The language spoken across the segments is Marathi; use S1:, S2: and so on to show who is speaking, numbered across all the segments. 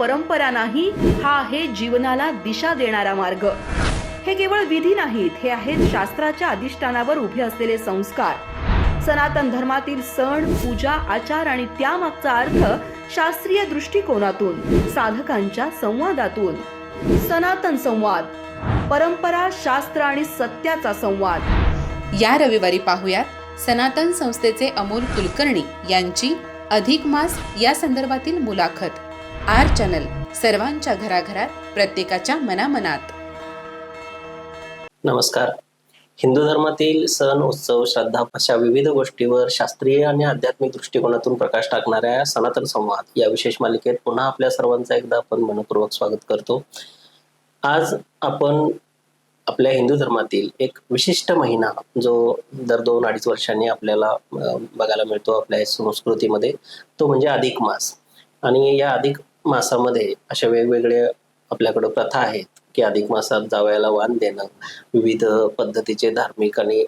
S1: परंपरा नाही, हा आहे जीवनाला दिशा देणारा मार्ग. हे केवळ विधी नाहीत, हे आहेत शास्त्राच्या अधिष्ठानावर उभे असलेले संस्कार. सनातन धर्मातील सण, पूजा, आचार आणि त्यामागचा अर्थ शास्त्रीय दृष्टिकोनातून, साधकांच्या संवादातून. सनातन संवाद, परंपरा, शास्त्र आणि सत्याचा संवाद.
S2: या रविवारी पाहूयात सनातन संस्थेचे अमोल कुलकर्णी यांची अधिक मास या संदर्भातील मुलाखत. आर चॅनल, सर्वांच्या घराघरात, प्रत्येकाच्या मनामनात.
S3: नमस्कार. हिंदू धर्मातील सण, उत्सव, श्रद्धा अशा विविध गोष्टीवर शास्त्रीय आणि आध्यात्मिक दृष्टिकोनातून प्रकाश टाकणाऱ्या सनातन संवाद या विशेष मालिकेत पुन्हा आपल्या सर्वांचं एकदा आपण मनपूर्वक स्वागत करतो. आज आपण आपल्या हिंदू धर्मातील एक विशिष्ट महिना जो दर 2-2.5 वर्षांनी आपल्याला बघायला मिळतो आपल्या संस्कृतीमध्ये, तो म्हणजे अधिक मास. आणि या अधिक मासामध्ये अशा वेगवेगळ्या आपल्याकडं प्रथा आहेत की अधिक मासात जावयाला वाण देणं, विविध पद्धतीचे धार्मिक आणि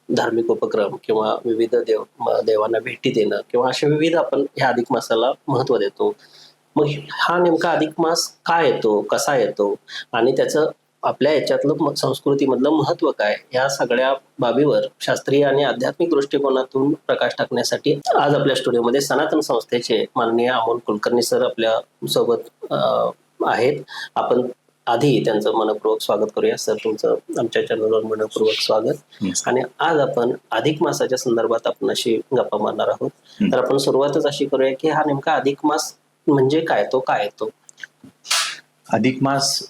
S3: धार्मिक उपक्रम किंवा विविध देवांना भेटी देणं किंवा अशा विविध आपण ह्या अधिक मासाला महत्त्व देतो. मग हा नेमका अधिक मास का येतो, कसा येतो आणि त्याचं आपल्या याच्यातलं संस्कृतीमधलं महत्त्व काय, या सगळ्या बाबीवर शास्त्रीय आणि आध्यात्मिक दृष्टिकोनातून प्रकाश टाकण्यासाठी आज आपल्या स्टुडिओमध्ये सनातन संस्थेचे माननीय अमोल कुलकर्णी सर आपल्या सोबत आहेत. आपण आधी त्यांचं मनपूर्वक स्वागत करूया. सर, तुमचं आमच्या चॅनलवर मनपूर्वक स्वागत. आणि आज आपण अधिक मासाच्या संदर्भात आपण अशी गप्पा मारणार आहोत. तर आपण सुरुवातच अशी करूया की हा नेमका अधिक मास म्हणजे काय, तो काय येतो?
S4: अधिक मास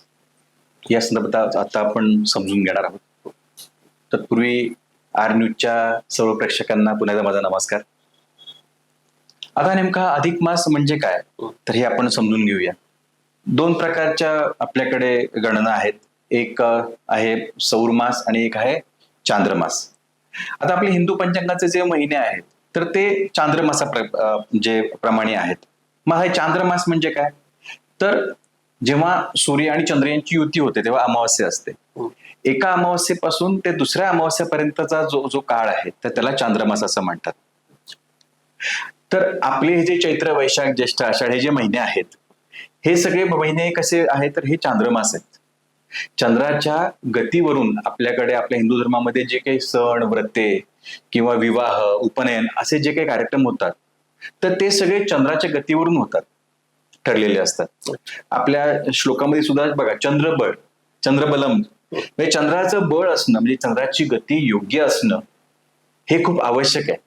S4: या संदर्भात आता आपण समजून घेणार आहोत. तत्पूर्वी आर न्यूजच्या सर्व प्रेक्षकांना पुन्हा एकदा माझा नमस्कार. आता नेमका अधिक मास म्हणजे काय, तर हे आपण समजून घेऊया. 2 प्रकारच्या आपल्याकडे गणना आहेत. एक आहे सौर मास आणि एक आहे चांद्रमास. आता आपले हिंदू पंचांगाचे जे महिने आहेत तर ते चांद्रमासा जे प्रमाणे आहेत. मग हे चांद्रमास म्हणजे काय, तर जेव्हा सूर्य आणि चंद्र यांची युती होते तेव्हा अमावस्या असते. एका अमावस्येपासून ते दुसऱ्या अमावस्येपर्यंतचा जो काळ आहे तर त्याला चांद्रमास असं म्हणतात. तर आपले हे जे चैत्र, वैशाख, ज्येष्ठ, आषाढ हे जे महिने आहेत हे सगळे महिने कसे आहेत, तर हे चांद्रमास आहेत. चंद्राच्या गतीवरून आपल्याकडे आपल्या हिंदू धर्मामध्ये जे काही सण, व्रते किंवा विवाह, उपनयन असे जे काही कार्यक्रम होतात तर ते सगळे चंद्राच्या गतीवरून होतात, ठरलेले असतात. आपल्या श्लोकामध्ये सुद्धा बघा, चंद्रबळ, चंद्रबलम, म्हणजे चंद्राचं बळ असणं म्हणजे चंद्राची गती योग्य असणं हे खूप आवश्यक आहे.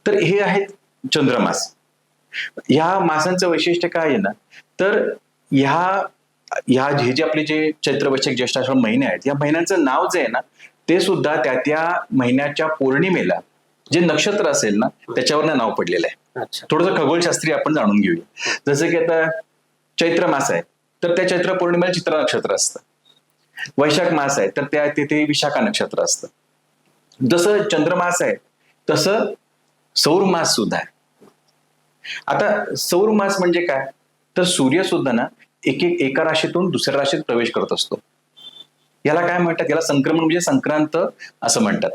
S4: तर हे आहेत चंद्रमास. ह्या मासांचं वैशिष्ट्य काय आहे ना, तर हे जे आपले जे चैत्र, वैशाख, ज्येष्ठ, आषाढ महिने आहेत, या महिन्यांचं नाव जे आहे ना ते सुद्धा त्या महिन्याच्या पौर्णिमेला जे नक्षत्र असेल ना त्याच्यावर नाव पडलेलं आहे. थोडंसं खगोलशास्त्री आपण जाणून घेऊया. जसं की आता चैत्र मास आहे तर त्या चैत्र पौर्णिमेला चित्रा नक्षत्र असतं. वैशाख मास आहे तर तिथे विशाखा नक्षत्र असतं. जसं चंद्रमास आहे तसं सौर मास सुद्धा आहे. आता सौर मास म्हणजे काय, तर सूर्य सुद्धा ना एका राशीतून दुसऱ्या राशीत प्रवेश करत असतो. याला काय म्हणतात, याला संक्रमण म्हणजे संक्रांत असं म्हणतात.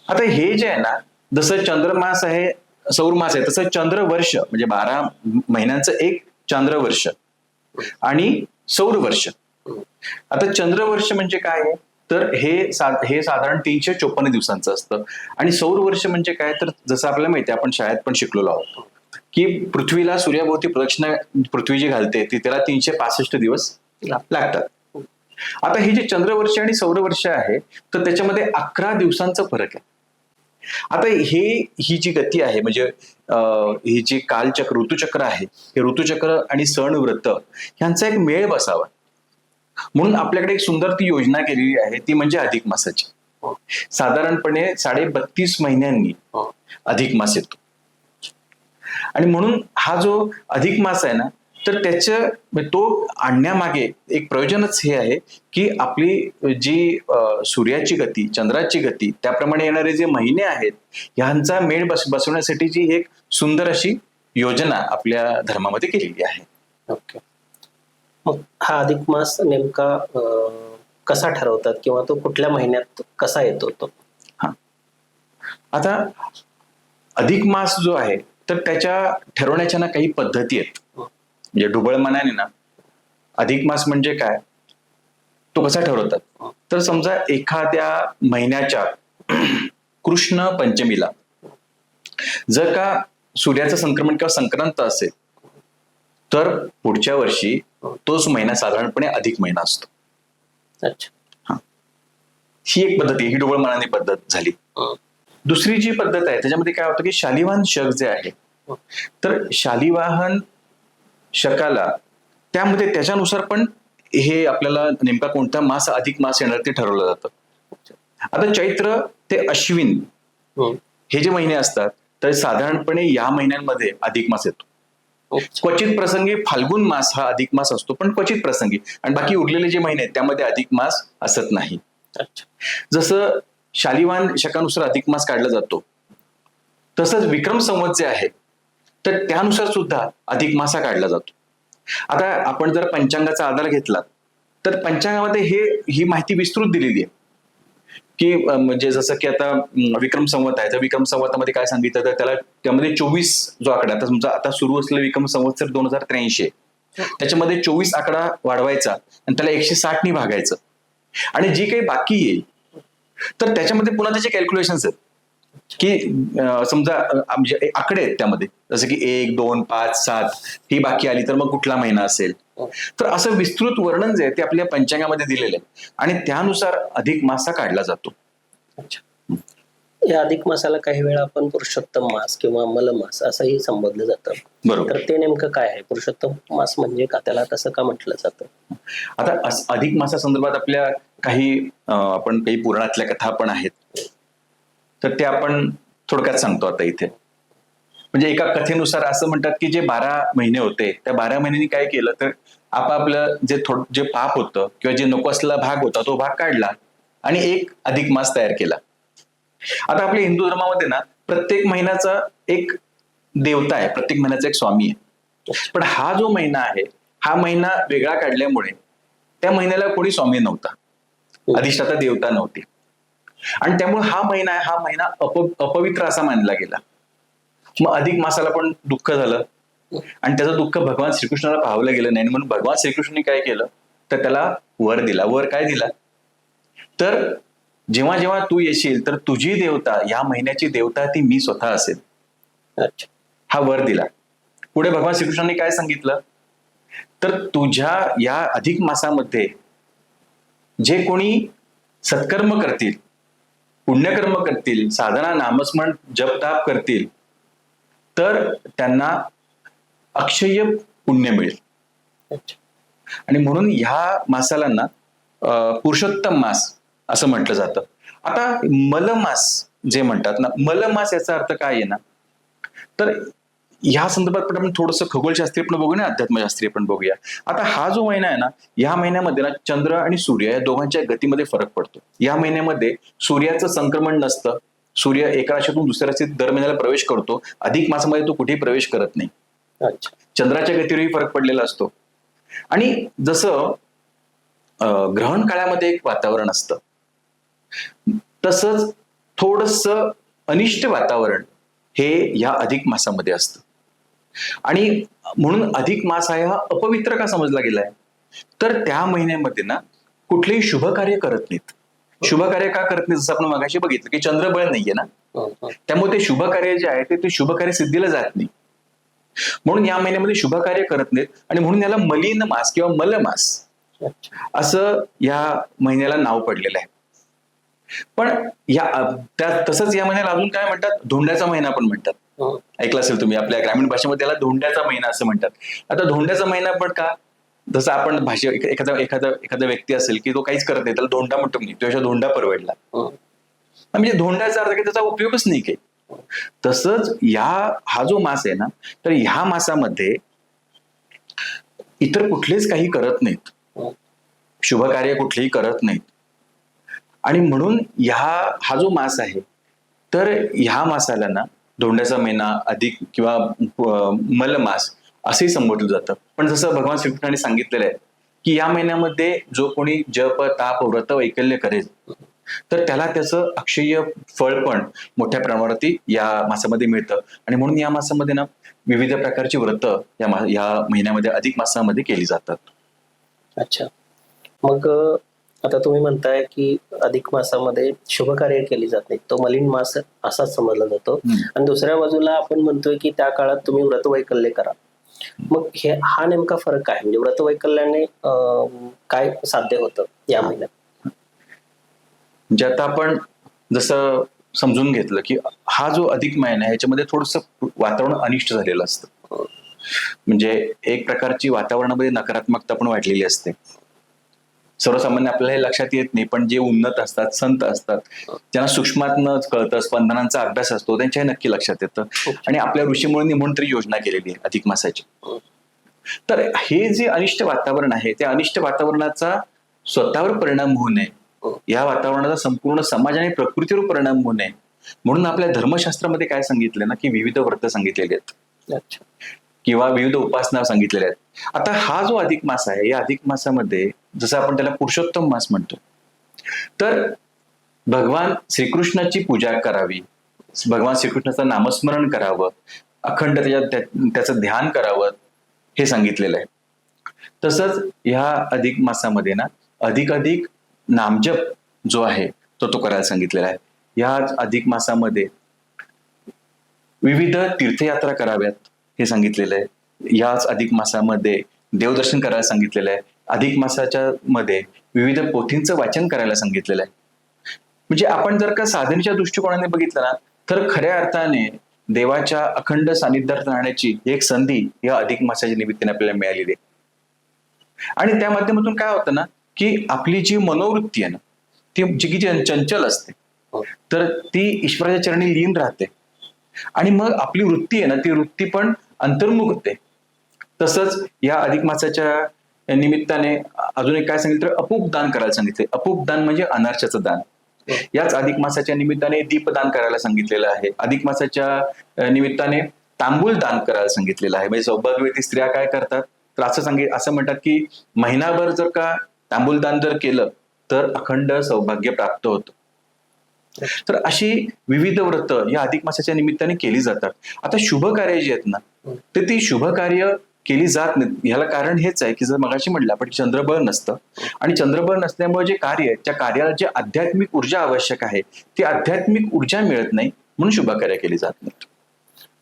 S4: आता हे जे आहे ना, जसं चंद्रमास आहे, सौर मास आहे, तसं चंद्रवर्ष म्हणजे 12 महिन्यांचं एक चांद्रवर्ष आणि सौर वर्ष. आता चंद्रवर्ष म्हणजे काय आहे, तर हे साधारण 354 दिवसांचं असतं. आणि सौर वर्ष म्हणजे काय, तर जसं आपल्याला माहिती आहे, आपण शाळेत पण शिकलेलो आहोत की पृथ्वीला सूर्याभोवती प्रदक्षिणा पृथ्वी जी घालते ती त्याला 365 दिवस लागतात. आता हे जे चंद्रवर्ष आणि सौरवर्ष आहे तर त्याच्यामध्ये 11 दिवसांचा फरक आहे. आता ही जी गती आहे म्हणजे ही जी कालचक्र, ऋतुचक्र आहे, हे ऋतुचक्र आणि सण, व्रत यांचा एक मेळ बसावा म्हणून आपल्याकडे एक सुंदर ती योजना केलेली आहे, ती म्हणजे अधिक मासाची. साधारणपणे 32.5 महिन्यांनी अधिक मास येतो. आणि म्हणून हा जो अधिक मास आहे ना तर तो आणण्यामागे एक प्रयोजनच हे आहे की आपली जी सूर्याची गती, चंद्राची गती, त्याप्रमाणे येणारे जे महिने आहेत ह्यांचा मेळ बसवण्यासाठीची एक सुंदर अशी योजना आपल्या धर्मामध्ये केलेली आहे.
S3: ओके. मग हा अधिक मास नेमका कसा ठरवतात किंवा तो कुठल्या महिन्यात कसा येतो तो?
S4: आता अधिक मास जो आहे तर त्याच्या ठरवण्याच्या ना काही पद्धती आहेत. म्हणजे ढुबळ मनाने ना अधिक मास म्हणजे काय तो कसा ठरवतात, तर समजा एखाद्या महिन्याच्या कृष्ण पंचमीला जर का सूर्याचं संक्रमण किंवा संक्रांत असेल तर पुढच्या वर्षी तोच महिना साधारणपणे अधिक महिना असतो.
S3: अच्छा.
S4: ही एक पद्धती, ही ढोबळ मनाने पद्धत झाली. दुसरी जी पद्धत आहे त्याच्यामध्ये काय होतं की शालिवाहन शक जे आहे, तर शालिवाहन शकाला त्यामध्ये त्याच्यानुसार पण हे आपल्याला नेमका कोणता मास अधिक मास येणार ते ठरवलं जातं. आता चैत्र ते अश्विन हे जे महिने असतात तर साधारणपणे या महिन्यांमध्ये अधिक मास येतो. क्वचित प्रसंगी फाल्गुन मास हा अधिक मास असतो, पण क्वचित प्रसंगी, आणि बाकी उरलेले जे महिने आहेत त्यामध्ये अधिक मास असत नाही. जसं शालिवान शकानुसार अधिक मास काढला जातो तसंच विक्रम संवत जे आहे तर त्यानुसार सुद्धा अधिक मास हा काढला जातो. आता आपण जर पंचांगाचा आधार घेतला तर पंचांगामध्ये ही माहिती विस्तृत दिलेली आहे की म्हणजे जसं की आता विक्रम संवत आहे तर विक्रम संवतामध्ये काय सांगितलं तर त्यामध्ये 24 जो आकडा, आता समजा आता सुरू असलेला विक्रम संवत 2083 आहे, त्याच्यामध्ये 24 आकडा वाढवायचा आणि त्याला 160 नी भागायचं, आणि जी काही बाकी येईल तर त्याच्यामध्ये पुन्हा त्याचे कॅल्क्युलेशन्स आहेत की समजा म्हणजे आकडे आहेत त्यामध्ये, जसं की 1, 2, 5, 7 ही बाकी आली तर मग कुठला महिना असेल. तर असं विस्तृत वर्णन जे आहे ते आपल्या पंचांगामध्ये दिलेलं आहे आणि त्यानुसार अधिक मास काढला जातो.
S3: या अधिक मासाला काही वेळा आपण पुरुषोत्तम मास किंवा मलमास असंही संबोधलं जातं.
S4: बरोबर.
S3: तर ते नेमकं काय आहे? पुरुषोत्तम मास म्हणजे का, त्याला तसं का म्हटलं जातं?
S4: आता अधिक मासासंदर्भात आपल्या काही आपण काही पुराणातल्या कथा पण आहेत, तर ते आपण थोडक्यात सांगतो आता इथे. म्हणजे एका कथेनुसार असं म्हणतात की जे 12 महिने होते त्या 12 महिन्यांनी काय केलं तर आपापलं जे पाप होतं किंवा जे नको असलेला भाग होता तो भाग काढला आणि एक अधिक मास तयार केला. आता आपल्या हिंदू धर्मामध्ये ना प्रत्येक महिन्याचा एक देवता आहे, प्रत्येक महिन्याचा एक स्वामी आहे, पण हा जो महिना आहे हा महिना वेगळा काढल्यामुळे त्या महिन्याला कोणी स्वामी नव्हता, अधिष्ठाता देवता नव्हती, आणि त्यामुळे हा महिना अपवित्र असा मानला गेला. मग अधिक मासाला पण दुःख झालं आणि त्याचं दुःख भगवान श्रीकृष्णाला पाहावलं गेलं नाही, म्हणून भगवान श्रीकृष्णाने काय केलं तर त्याला वर दिला. वर काय दिला तर जेव्हा जेव्हा तू येशील तर तुझी देवता, या महिन्याची देवता ती मी स्वतः असेल, हा वर दिला. पुढे भगवान श्रीकृष्णाने काय सांगितलं तर तुझ्या या अधिक मासामध्ये जे कोणी सत्कर्म करतील, पुण्यकर्म करतील, साधना नामस्मरण जप ताप करतील तर त्यांना अक्षय पुण्य मिळेल. आणि म्हणून ह्या मासाला ना पुरुषोत्तम मास असं म्हटलं जातं. आता मलमास जे म्हणतात ना, मलमास याचा अर्थ काय आहे ना, तर ह्या संदर्भात पण आपण थोडंसं खगोलशास्त्रीय पण बघूया, अध्यात्मशास्त्रीय पण बघूया. आता हा जो महिना आहे ना, या महिन्यामध्ये ना चंद्र आणि सूर्य या दोघांच्या गतीमध्ये फरक पडतो. या महिन्यामध्ये सूर्याचं संक्रमण नसतं, सूर्य एका राशीतून दुसऱ्या राशीत दर महिन्याला प्रवेश करतो. अधिक मासामध्ये तो कुठेही प्रवेश करत नाही. चंद्राच्या गतीवरही फरक पडलेला असतो. आणि जसं ग्रहण काळामध्ये एक वातावरण असतं तसंच थोडंसं अनिष्ट वातावरण हे या अधिक मासामध्ये असतं. आणि म्हणून अधिक मास हा अपवित्र का समजला गेलाय तर त्या महिन्यामध्ये ना कुठलेही शुभ कार्य करत नाहीत. शुभ कार्य का करत नाही, जसं आपण मगाशी बघितलं की चंद्रबळ नाहीये ना, त्यामुळे ते शुभ कार्य जे आहे ते शुभ कार्य सिद्धीला जात नाही. म्हणून या महिन्यामध्ये शुभ कार्य करत नाहीत आणि म्हणून याला मलिन मास किंवा मलमास असं या महिन्याला नाव पडलेलं आहे. पण तसंच या महिन्याला अजून काय म्हणतात, धोंड्याचा महिना पण म्हणतात. ऐकलं असेल तुम्ही, आपल्या ग्रामीण भाषेमध्ये त्याला धोंड्याचा महिना असं म्हणतात. आता धोंड्याचा महिना पण का, जसं आपण एखादा व्यक्ती असेल की तो काहीच करत नाही, त्याला धोंडा म्हणतो नाही, तो धोंडा परवडला, म्हणजे धोंड्याचा अर्थ की त्याचा उपयोगच नाही काही. तसंच हा जो मास आहे ना, तर ह्या मासामध्ये इतर कुठलेच काही करत नाहीत, शुभ कार्य कुठलेही करत नाहीत. आणि म्हणून हा जो मास आहे तर ह्या मासाला ना धोंड्याचा महिना अधिक किंवा मलमास असेही संबोधलं जातं. पण जसं भगवान श्रीकृष्णाने सांगितलेलं आहे की या महिन्यामध्ये जो कोणी जप ताप व्रत वैकल्य करेल तर त्याला त्याचं अक्षय्य फळ पण मोठ्या प्रमाणावरती या मासामध्ये मिळतं. आणि म्हणून या मासामध्ये ना विविध प्रकारची व्रतं या महिन्यामध्ये अधिक मासामध्ये केली जातात.
S3: अच्छा. मग आता तुम्ही म्हणताय की अधिक मासामध्ये शुभ कार्य केली जात नाही, तो मलिन मास असाच समजला जातो. आणि दुसऱ्या बाजूला आपण म्हणतोय की त्या काळात तुम्ही व्रतवैकल्य करा. मग हा नेमका फरक काय, म्हणजे व्रतवैकल्याने काय साध्य होतं या महिन्यात?
S4: म्हणजे आता आपण जसं समजून घेतलं की हा जो अधिक महिना आहे याच्यामध्ये थोडंसं वातावरण अनिष्ट झालेलं असतं. म्हणजे एक प्रकारची वातावरणामध्ये नकारात्मकता पण वाढलेली असते. सर्वसामान्य आपल्याला हे लक्षात येत नाही, पण जे उन्नत असतात, संत असतात, ज्यांना सूक्ष्मातनं कळतं, स्पंदनांचा अभ्यास असतो, त्यांच्या हे नक्की लक्षात येतं. आणि आपल्या ऋषीमुळींनी म्हणून तरी योजना केलेली आहे अधिक मासाची. तर हे जे अनिष्ट वातावरण आहे, त्या अनिष्ट वातावरणाचा स्वतःवर परिणाम होऊ नये, या वातावरणाचा संपूर्ण समाज आणि प्रकृतीवर परिणाम होऊ नये म्हणून आपल्या धर्मशास्त्रामध्ये काय सांगितलं ना, की विविध व्रत सांगितलेले आहेत किंवा विविध उपासना सांगितलेल्या आहेत. आता हा जो अधिक मास आहे, या अधिक मासामध्ये जसं आपण त्याला पुरुषोत्तम मास म्हणतो, तर भगवान श्रीकृष्णाची पूजा करावी, भगवान श्रीकृष्णाचं नामस्मरण करावं, अखंड त्याचं ध्यान करावं, हे सांगितलेलं आहे. तसंच ह्या अधिक मासामध्ये ना अधिक नामजप जो आहे तो करायला सांगितलेला आहे. या अधिक मासामध्ये विविध तीर्थयात्रा कराव्यात हे सांगितलेलं आहे. याच अधिक मासामध्ये देवदर्शन करायला सांगितलेलं आहे. अधिक मासाच्या मध्ये विविध पोथींचं वाचन करायला सांगितलेलं आहे. म्हणजे आपण जर का साधनेच्या दृष्टिकोनाने बघितलं ना, तर खऱ्या अर्थाने देवाच्या अखंड सानिध्यात राहण्याची एक संधी या अधिक मासाच्या निमित्ताने आपल्याला मिळालेली आहे. आणि त्या माध्यमातून काय होतं ना, की आपली जी मनोवृत्ती आहे ना, ती जी चंचल असते, तर ती ईश्वराच्या चरणी लीन राहते. आणि मग आपली वृत्ती आहे ना, ती वृत्ती पण अंतर्मुख होते. तसंच या अधिक मासाच्या निमित्ताने अजून एक काय सांगितलं, अपूप दान करायला सांगितले. अपूप दान म्हणजे अनारशाचं दान. याच अधिक मासाच्या निमित्ताने दीपदान करायला सांगितलेलं आहे. अधिक मासाच्या निमित्ताने तांबूल दान करायला सांगितलेलं आहे. म्हणजे सौभाग्यवती स्त्रिया काय करतात, तर असं म्हणतात की महिनाभर जर का तांबूल दान जर केलं तर अखंड सौभाग्य प्राप्त होतं. तर अशी विविध व्रत या अधिक मासाच्या निमित्ताने केली जातात. आता शुभ कार्य जी आहेत ना, तर ती शुभ कार्य केली जात नाही. ह्याला कारण हेच आहे की जर मगाशी म्हटलं आपण चंद्रबळ नसतं, आणि चंद्रबळ नसल्यामुळे जे कार्य आहे त्या कार्याला जे आध्यात्मिक ऊर्जा आवश्यक आहे ती आध्यात्मिक ऊर्जा मिळत नाही, म्हणून शुभ कार्य केली जात नाहीत.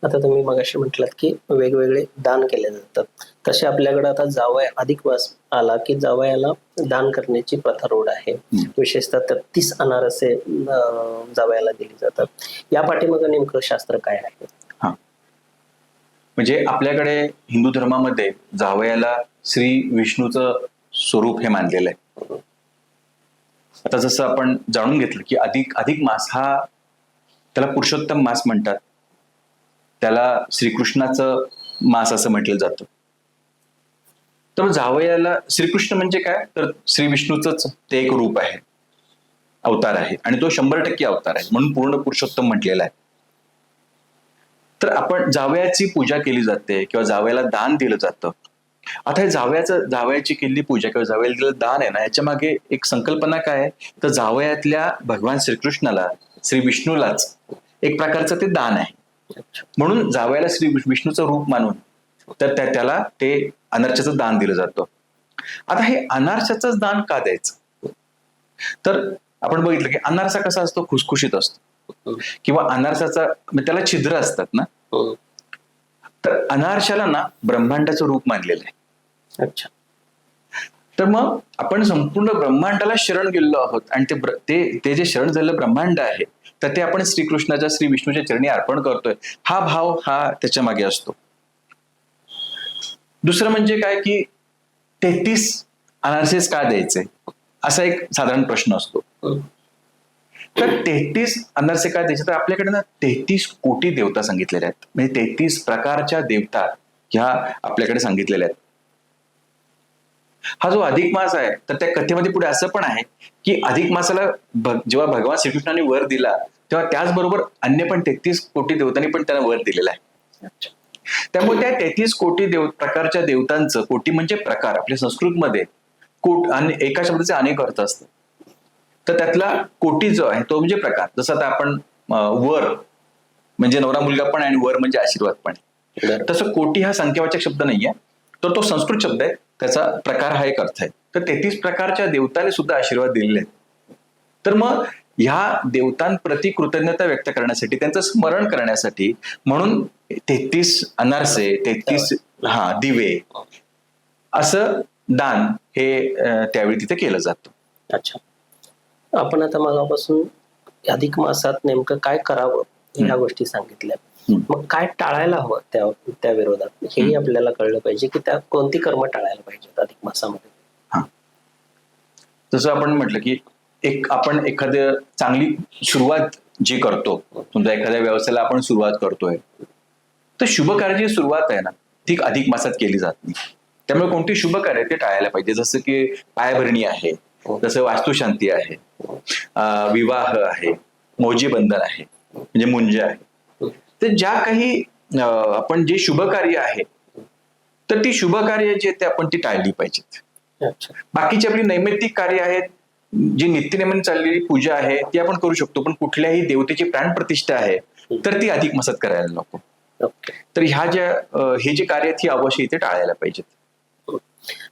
S3: आता तुम्ही मगाशी म्हटलात की वेगवेगळे दान केले जातात, तसे आपल्याकडे आता जावया अधिक मास आला की जावयाला दान करण्याची प्रथा रूढ आहे. विशेषतः 33 अनारसे जावयाला दिली जातात. या पाठीमागे नेमकं शास्त्र काय आहे?
S4: म्हणजे आपल्याकडे हिंदू धर्मामध्ये जावयाला श्री विष्णूचं स्वरूप हे मानलेलं आहे. आता जसं आपण जाणून घेतलं की अधिक मास हा त्याला पुरुषोत्तम मास म्हणतात, त्याला श्रीकृष्णाचं मास असं म्हटलं जातं. तर जावयाला श्रीकृष्ण म्हणजे काय, तर श्री विष्णूचंच ते एक रूप आहे, अवतार आहे, आणि तो 100% अवतार आहे, म्हणून पूर्ण पुरुषोत्तम म्हटलेला आहे. तर आपण जावयाची पूजा केली जाते किंवा जावयाला दान दिलं जातं. आता हे जावयाची केलेली पूजा किंवा जावयाला दिलेलं दान आहे ना, याच्या मागे एक संकल्पना काय आहे, तर जावयातल्या भगवान श्रीकृष्णाला, श्री विष्णूलाच एक प्रकारचं ते दान आहे. म्हणून जावयाला श्री विष्णूचं रूप मानून तर त्याला ते अनारशाचं दान दिलं जातं. आता हे अनारशाचंच दान का द्यायचं, तर आपण बघितलं की अनारसा कसा असतो, खुसखुशीत असतो, किंवा अनारसाचा त्याला छिद्र असतात ना, तर अनारशाला ना ब्रह्मांडाचं रूप मानलेलं आहे.
S3: अच्छा.
S4: तर मग आपण संपूर्ण ब्रह्मांडाला शरण गेलेलो आहोत, आणि ते जे शरण झालेलं ब्रह्मांड आहे तर ते आपण श्रीकृष्णाच्या, श्री विष्णूच्या चरणी अर्पण करतोय, हा भाव हा त्याच्या मागे असतो. दुसरं म्हणजे काय की 33 अनारसेस का द्यायचे, असा एक साधारण प्रश्न असतो. तर 33 अनारसे का द्यायचे, तर आपल्याकडे ना 33 कोटी देवता सांगितलेल्या आहेत. म्हणजे 33 प्रकारच्या देवता ह्या आपल्याकडे सांगितलेल्या आहेत. हा जो अधिक मास आहे तर त्या कथेमध्ये पुढे असं पण आहे की अधिक मासाला जेव्हा भगवान श्रीकृष्णाने वर दिला तेव्हा त्याचबरोबर अन्य पण 33 कोटी देवतांनी पण त्यांना वर दिलेला आहे. त्यामुळे त्या 33 कोटी प्रकारच्या देवतांचं, कोटी म्हणजे प्रकार, आपल्या संस्कृतमध्ये कोट आणि एका शब्दाचे अनेक अर्थ असतात. तर त्यातला कोटी जो आहे तो म्हणजे प्रकार. जसं आता आपण वर म्हणजे नवरा मुलगा पण आणि वर म्हणजे आशीर्वाद पण, तसं कोटी हा संख्यावाचक शब्द नाहीये, तर तो संस्कृत शब्द आहे, त्याचा प्रकार हा एक अर्थ आहे. तर 33 प्रकारच्या देवताने सुद्धा आशीर्वाद दिलेले आहेत. तर मग ह्या देवतांप्रती कृतज्ञता व्यक्त करण्यासाठी, त्यांचं स्मरण करण्यासाठी म्हणून 33 अनारसे, 33 दिवे असं दान हे त्यावेळी तिथे केलं जातं.
S3: अच्छा. आपण आता मागापासून अधिक मासात नेमकं काय करावं ह्या गोष्टी सांगितल्या. मग काय टाळायला हवं त्या विरोधात हेही आपल्याला कळलं पाहिजे, की त्या कोणती कर्म टाळायला पाहिजेत अधिक मासामध्ये.
S4: जसं आपण म्हटलं की आपण एखाद्या चांगली सुरुवात जी करतो, समजा एखाद्या व्यवसायाला आपण सुरुवात करतोय, तर शुभ कार्याची सुरुवात आहे ना ती अधिक मासात केली जात नाही. त्यामुळे कोणती शुभ कार्य ते टाळायला पाहिजे. जसं की पायभरणी आहे, जसं वास्तुशांती आहे, विवाह आहे, मौजी बंधन आहे म्हणजे मुंज आहे. तर ज्या काही आपण जे शुभ कार्य आहे तर ती शुभ कार्य जे ते आपण ती टाळली पाहिजेत. बाकीची आपली नैमित्तिक कार्य आहेत, जी नित्यनेमाने चाललेली पूजा आहे ती आपण करू शकतो, पण कुठल्याही देवतेची प्राणप्रतिष्ठा आहे तर ती अधिक मासात करायला नको. तर हे जे कार्य आहेत ही अवश्य इथे टाळायला पाहिजेत.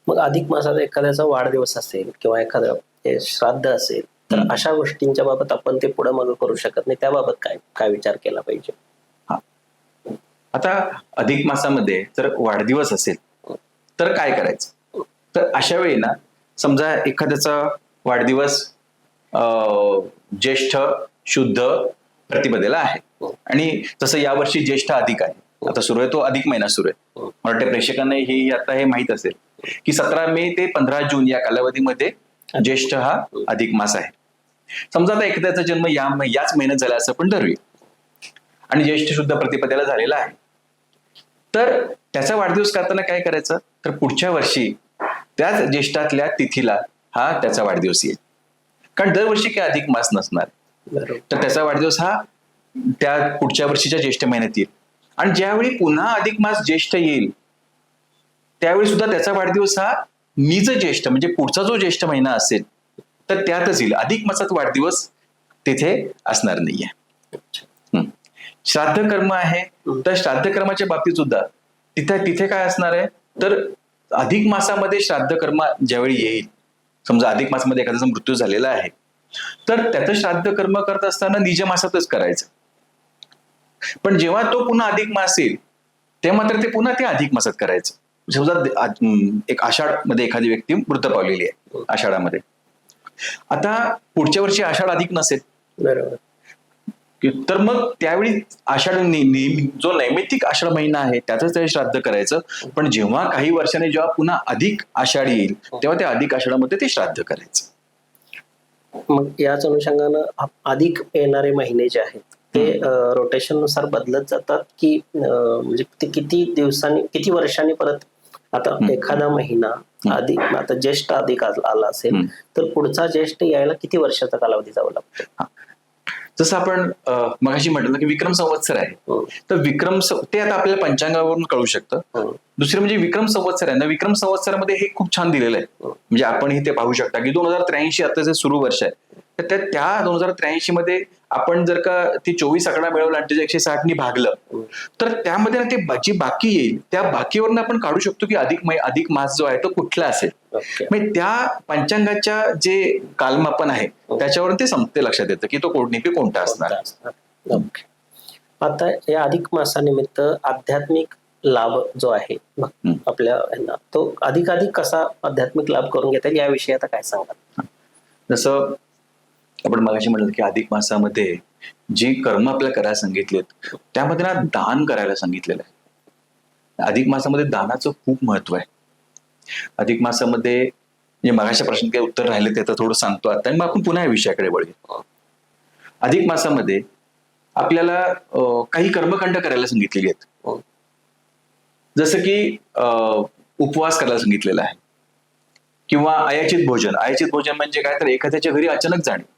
S3: मग अधिक मासात एखाद्याचा वाढदिवस असेल किंवा एखादं श्राद्ध असेल तर अशा गोष्टींच्या बाबत आपण ते पुढे मागे करू शकत नाही, त्याबाबत काय विचार केला पाहिजे.
S4: आता अधिक मासामध्ये जर वाढदिवस असेल तर काय करायचं, तर अशा वेळी ना समजा एखाद्याचा वाढदिवस ज्येष्ठ शुद्ध प्रतिपदेला आहे आणि तसं यावर्षी ज्येष्ठ अधिक आहे, आता सुरू आहे तो अधिक महिना सुरू आहे. मला वाटतं प्रेक्षकांना आता हे माहित असेल की 17 मे ते 15 जून या कालावधीमध्ये ज्येष्ठ हा अधिक मास आहे. समजा आता एखाद्याचा जन्म याच महिन्यात झाला असं पण ठरवूया आणि ज्येष्ठ शुद्ध प्रतिपदेला झालेला आहे, तर त्याचा वाढदिवस करताना काय करायचं, तर पुढच्या वर्षी त्याच ज्येष्ठातल्या तिथीला हा त्याचा वाढदिवस येईल. कारण दरवर्षी काही अधिक मास नसणार, तर त्याचा वाढदिवस हा त्या पुढच्या वर्षीच्या ज्येष्ठ महिन्यात येईल. आणि ज्यावेळी पुन्हा अधिक मास ज्येष्ठ येईल त्यावेळी सुद्धा त्याचा वाढदिवस हा मीज ज्येष्ठ म्हणजे पुढचा जो ज्येष्ठ महिना असेल तर त्यातच येईल. अधिक मासात वाढदिवस तिथे असणार नाहीये. श्राद्ध कर्म आहे, तर श्राद्ध कर्माच्या बाबतीत सुद्धा तिथे काय असणार आहे, तर अधिक मासामध्ये श्राद्ध कर्म ज्यावेळी येईल, समजा अधिक मासामध्ये एखाद्याचा मृत्यू झालेला आहे तर त्याचं श्राद्ध कर्म करत असताना निज मासातच करायचं. पण जेव्हा तो पुन्हा अधिक मास येईल तेव्हा मात्र ते पुन्हा ते अधिक मासात करायचं. समजा एक आषाढ मध्ये एखादी व्यक्ती मृत पावलेली आहे आषाढामध्ये, आता पुढच्या वर्षी आषाढ अधिक नसेल,
S3: बरोबर,
S4: तर मग त्यावेळी आषाढ जो नैमित्तिक आषाढ महिना आहे त्याच ते श्राद्ध करायचं. पण जेव्हा काही वर्षांनी जेव्हा पुन्हा अधिक आषाढ येईल तेव्हा त्या अधिक आषाढामध्ये ते श्राद्ध करायचं.
S3: मग याच अनुषंगानं अधिक येणारे महिने जे आहेत ते रोटेशन नुसार बदलत जातात की म्हणजे ते किती वर्षांनी परत, आता एखादा महिना अधिक, आता ज्येष्ठ अधिक आला असेल तर पुढचा ज्येष्ठ यायला किती वर्षाचा कालावधी जावा लागतो.
S4: जसं आपण मगाशी म्हटलं की विक्रम संवत्सर आहे, तर ते आता आपल्याला पंचांगावरून कळू शकतं. दुसरं म्हणजे विक्रम संवत्सर आहे ना, विक्रम संवत्सरामध्ये हे खूप छान दिलेलं आहे. म्हणजे आपणही ते पाहू शकता की 2083 आता जे सुरू वर्ष आहे, तर त्या 2083 मध्ये आपण जर का ती 24 आकडा मिळवला आणि त्याच्या 160 भागलं तर त्यामध्ये ना ते जी बाकी येईल त्या बाकीवरून आपण काढू शकतो की अधिक मास जो आहे तो कुठला असेल. म्हणजे त्या पंचांगाच्या जे कालमापन आहे त्याच्यावरून ते लक्षात येतं की तो नेमकी कोणता असणार.
S3: आता या अधिक मासानिमित्त आध्यात्मिक लाभ जो आहे आपल्या तो अधिक कसा आध्यात्मिक लाभ करून घेता येईल याविषयी आता काय सांगा.
S4: जसं आपण मगाशी म्हटलं की अधिक मासामध्ये जी कर्म आपल्याला करायला सांगितलेत त्यामध्ये ना दान करायला सांगितलेलं आहे. अधिक मासामध्ये दानाचं खूप महत्व आहे. अधिक मासामध्ये म्हणजे मगाच्या प्रश्न काही उत्तर राहिले ते तर थोडं सांगतो आता आणि मग आपण पुन्हा या विषयाकडे वळूया. अधिक मासामध्ये आपल्याला काही कर्मकांड करायला सांगितलेली आहेत. जसं की उपवास करायला सांगितलेला आहे किंवा अयाचित भोजन म्हणजे काय, तर एखाद्याच्या घरी अचानक जाणे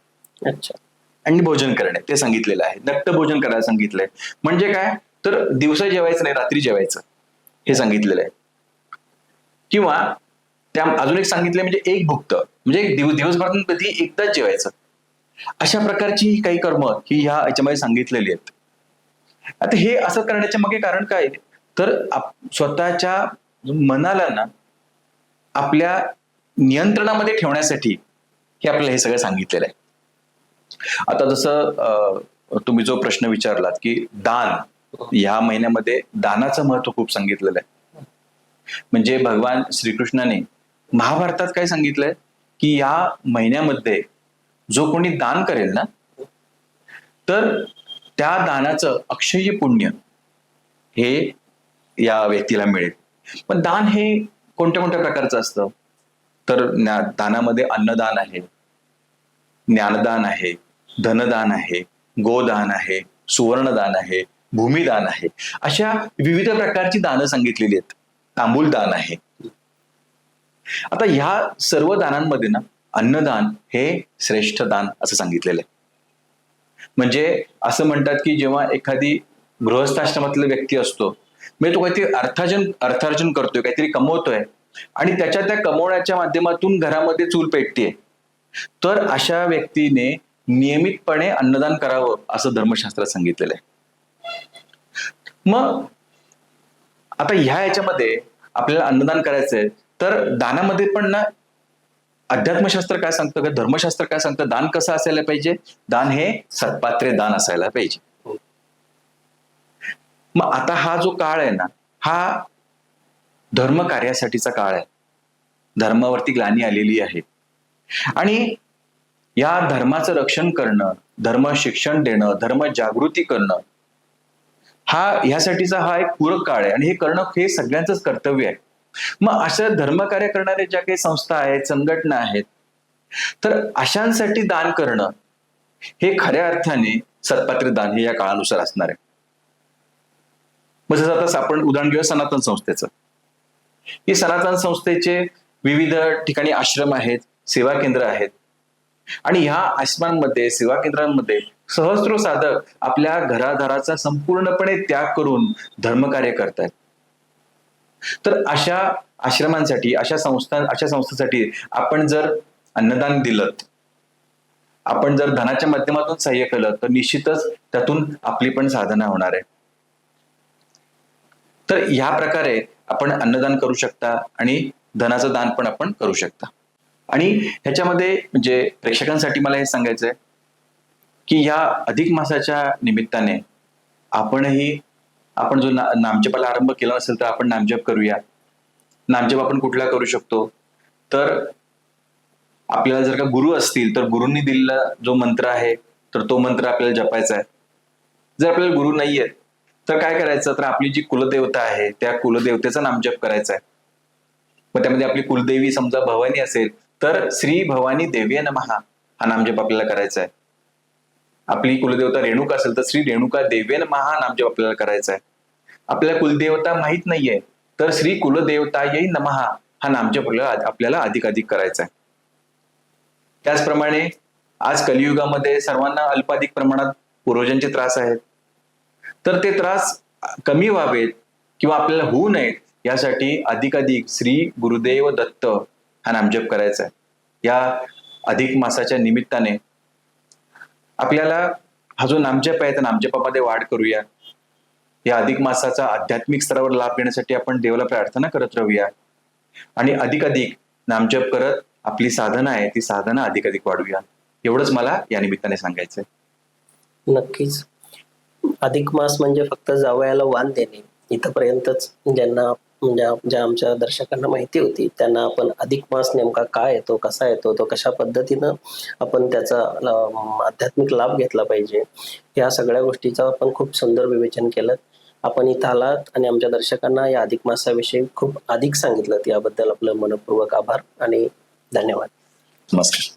S4: आणि भोजन करणे ते सांगितलेलं आहे. नक्त भोजन करायला सांगितलंय, म्हणजे काय, तर दिवसा जेवायचं नाही रात्री जेवायचं हे सांगितलेलं आहे. किंवा त्या अजून एक सांगितलंय म्हणजे एक भुक्त म्हणजे दिवसभरातून कधी एकदाच जेवायचं, अशा प्रकारची ही काही कर्म ही ह्या याच्यामध्ये सांगितलेली आहेत. आता हे असं करण्याच्या मागे कारण काय आहे? तर स्वतःच्या मनाला ना आपल्या नियंत्रणामध्ये ठेवण्यासाठी हे आपल्याला हे सगळं सांगितलेलं आहे. आता जसं तुम्ही जो प्रश्न विचारलात की दान, या महिन्यामध्ये दानाचं महत्व खूप सांगितलेलं आहे. म्हणजे भगवान श्रीकृष्णाने महाभारतात काय सांगितलंय की या महिन्यामध्ये जो कोणी दान करेल ना, तर त्या दानाचं अक्षय पुण्य हे या व्यक्तीला मिळेल. पण दान हे कोणत्या कोणत्या प्रकारचं असतं? तर दानामध्ये अन्नदान आहे, ज्ञानदान आहे, धनदान आहे, गोदान आहे, सुवर्णदान आहे, भूमिदान आहे. अशा विविध प्रकारची दानं सांगितलेली आहेत. तांबूल दान आहे. आता ह्या सर्व दानांमध्ये ना अन्नदान हे श्रेष्ठ दान असं सांगितलेलं आहे. म्हणजे असं म्हणतात की जेव्हा एखादी गृहस्थाश्रमातला व्यक्ती असतो, म्हणजे तो काहीतरी अर्थार्जन करतोय, काहीतरी कमवतोय आणि त्या कमवण्याच्या माध्यमातून घरामध्ये चूल पेटतीये, तर अशा व्यक्तीने नियमितपणे अन्नदान करावं असं धर्मशास्त्रात सांगितलेलं आहे. मग आता ह्याच्यामध्ये आपल्याला अन्नदान करायचंय, तर दानामध्ये पण ना अध्यात्मशास्त्र काय सांगतं का धर्मशास्त्र काय सांगतं? दान कसं असायला पाहिजे? दान हे सत्पात्रे दान असायला पाहिजे. मग आता हा जो काळ आहे ना, हा धर्म कार्यासाठीचा काळ आहे. धर्मावरती ग्लानी आलेली आहे आणि या धर्माचं रक्षण करणं, धर्म शिक्षण देणं, धर्म जागृती करणं ह्यासाठीचा हा एक पूरक काळ आहे आणि हे करणं हे सगळ्यांचंच कर्तव्य आहे. मग अशा धर्मकार्य करणारे ज्या काही संस्था आहेत, संघटना आहेत, तर अशांसाठी दान करणं हे खऱ्या अर्थाने सत्पात्र दान हे या काळानुसार असणार आहे. मग जसं आता आपण उदाहरण घेऊया सनातन संस्थेचं. ही सनातन संस्थेचे विविध ठिकाणी आश्रम आहेत, सेवा केंद्र आहेत आणि ह्या आश्रमांमध्ये, सेवा केंद्रांमध्ये सहस्रो साधक आपल्या घरादाराचा संपूर्णपणे त्याग करून धर्मकार्य करतात. तर अशा आश्रमांसाठी, अशा संस्थांसाठी आपण जर अन्नदान दिलं, आपण जर धनाच्या माध्यमातून सहाय्य केलं, तर निश्चितच त्यातून आपली पण साधना होणार आहे. तर ह्या प्रकारे आपण अन्नदान करू शकता आणि धनाचं दान पण आपण करू शकता. आणि ह्याच्यामध्ये म्हणजे प्रेक्षकांसाठी मला हे सांगायचंय की ह्या अधिक मासाच्या निमित्ताने आपण जो नामजपाला आरंभ केला असेल तर आपण नामजप करूया. नामजप आपण कुठला करू शकतो? तर आपल्याला जर का गुरु असतील तर गुरूंनी दिलेला जो मंत्र आहे तर तो मंत्र आपल्याला जपायचा आहे. जर आपल्याला गुरु नाहीये तर काय करायचं? तर आपली जी कुलदेवता आहे त्या कुलदेवतेचा नामजप करायचा आहे. मग त्यामध्ये आपली कुलदेवी समजा भवानी असेल तर श्री भवानी देव्ये नमः हा नामजप आपल्याला करायचा आहे. आपली कुलदेवता रेणुका असेल तर श्री रेणुका देव्ये नमः हा नामजप आपल्याला करायचा आहे. आपल्याला कुलदेवता माहित नाहीये तर श्री कुलदेवतायै नमः हा नामजप आपल्याला अधिक करायचा आहे. त्याचप्रमाणे आज कलियुगामध्ये सर्वांना अल्पाधिक प्रमाणात पूर्वजांचे त्रास आहेत, तर ते त्रास कमी व्हावेत किंवा आपल्याला होऊ नयेत यासाठी अधिक श्री गुरुदेव दत्त हा नामजप करायचा आहे. या अधिक मासाच्या निमित्ताने आपल्याला हा जो नामजप आहे त्या नामजपामध्ये वाढ करूया. या अधिक मासाचा आध्यात्मिक स्तरावर लाभ घेण्यासाठी आपण देवाला प्रार्थना करत राहूया आणि अधिक नामजप करत आपली साधना आहे ती साधना अधिक वाढवूया. एवढंच मला या निमित्ताने सांगायचंय.
S3: नक्कीच अधिक मास म्हणजे फक्त जावयाला वाण देणे इथपर्यंतच. ज्या आमच्या दर्शकांना माहिती होती त्यांना आपण अधिक मास नेमका काय येतो, कसा येतो, तो कशा पद्धतीनं आपण त्याचा आध्यात्मिक लाभ घेतला पाहिजे, या सगळ्या गोष्टीचं आपण खूप सुंदर विवेचन केलं. आपण इथं आलात आणि आमच्या दर्शकांना या अधिक मासाविषयी खूप अधिक सांगितलं. याबद्दल आपलं मनपूर्वक आभार आणि धन्यवाद.
S4: नमस्कार.